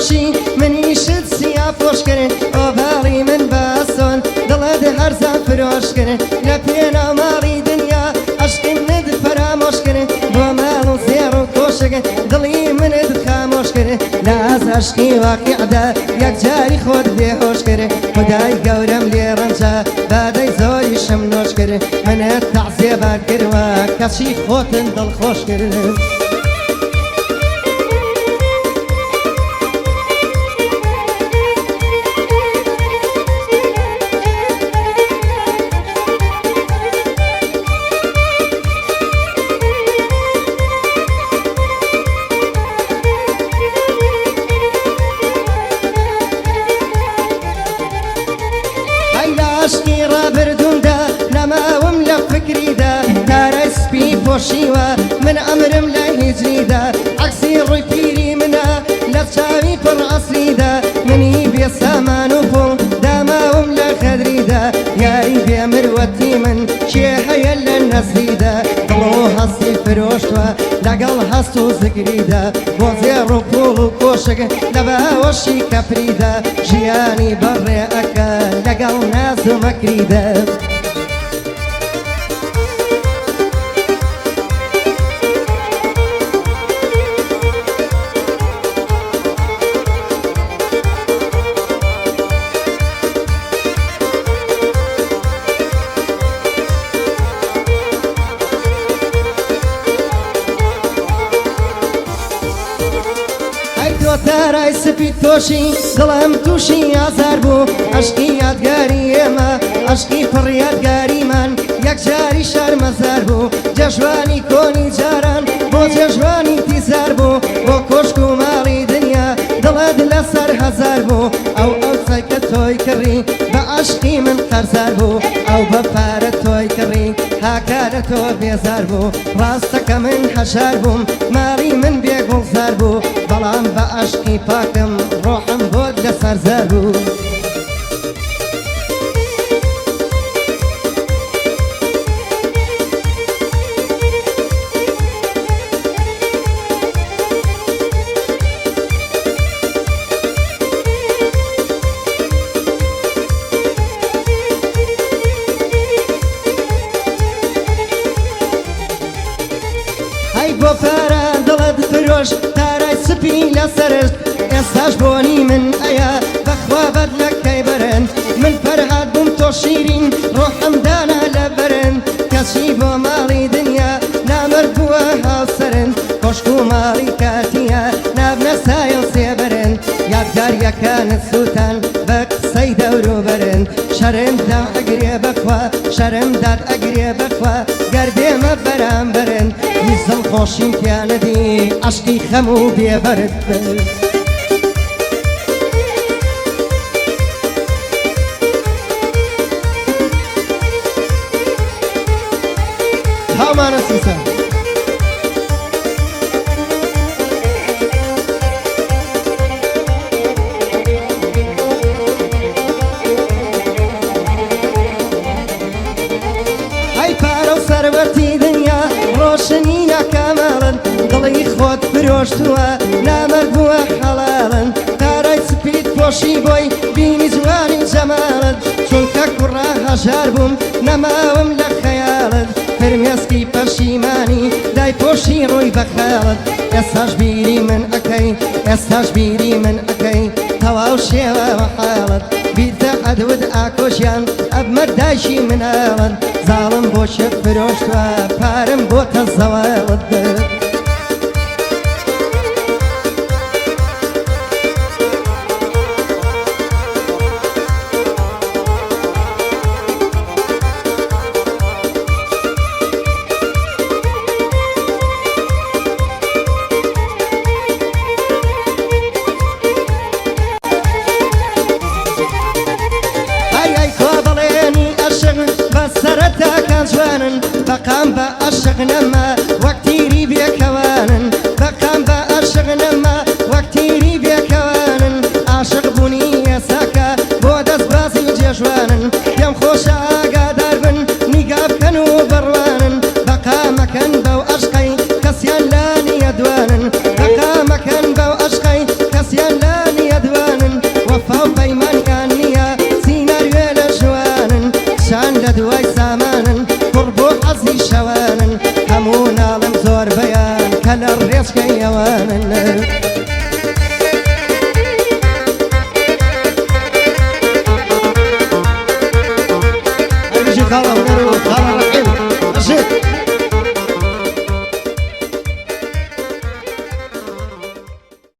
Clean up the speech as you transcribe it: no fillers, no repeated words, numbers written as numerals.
توشي مني شد سيا فوش كرن وبالي من باسون دلد هرزان فروش كرن لبينا مالي دنيا عشقي من فراموش كرن ومالو زيرو كوشكن دلي من خاموش كرن لاز عشقي واقع دا يك جاري خود بيهوش كرن خداي قورم لي رنجا بادي زوي شمنوش كرن من التعذيبات كروا كشي خوتن دل خوش كرن عشقي رابردون دا نماوم لفكري دا تارس بي بوشيوا من أمرم لا هجري دا عكسي روي بيري منا لتشاوي پر عصري دا مني بي سامان وفو داماوم لا خدري دا ياري بي مروتي من شيحي للنسري دا طلو هصي فروشتوا لقل هستو ذكري دا وزيرو بولو كوشك لبا وشي كفري دا جياني بري أكا لقل ناس مكريدة تارای سپید توشی دلم توشی آزار بو عشقی یادگاری ما عشقی پر یادگاری من یک جاری شرم زار بو جشوانی کنی جاران بو جشوانی تیزار بو بو کشک و مالی دنیا دلد لسر هزار بو او سیکت توی کری با عشقی من قرزار بو او بفار توی کری هاکار تو بیزار بو راستک من حشار بوم مالی من بیگل زار بو بلام با عشقی پاکم روحم بود لسر زار بو بوفارا دلد فروش تارای سپی لسرش استاش بونی من ایا بخوا بدلك كيبرن من فرحات بوم تو شيرين روحم دانا لبرن كشي بو مالي دنيا نامر بوها سرن كشكو مالي كاتيا نابنا سايل سيبرن يادگار يكان السوتان بك سيدورو برن شرم دا اقري بخوا شرم داد اقري بخوا قربي ما برام برن يزل خوشين كان دي عشقي خمو بيبرد هاو نسيسا هاي بارو سرورتي دنيا روشني يا كمالا دلي خود فروشتوا نامرد بوا حلالا تاري سبيد بوشي بوي بيني جواني جمالا چونك كراها جاربوم نماوم لخيالا فرميسكي پشیمانی دای پوشی روی بخالد استاش بیری من اکی استاش بیری من اکی تواو شیوا وحالد بیتا عدود آکوشیان اب مرداشی من آلد ظالم بوش فروشتوا پارم بوتا زوالد بقام بأشق نما وقتيري بيكوانن بقام بأشق نما وقتيري بيكوانن عاشق بوني يساكا بودس بازي جيشوانن يم خوش آقا داربن نقاب كانو بروانن بقا مكان بو أشقي كسيان لاني يدوانن بقا مكان بو أشقي كسيان لاني خاڵە هونەر و خاڵە ڕەحیم ئەژێت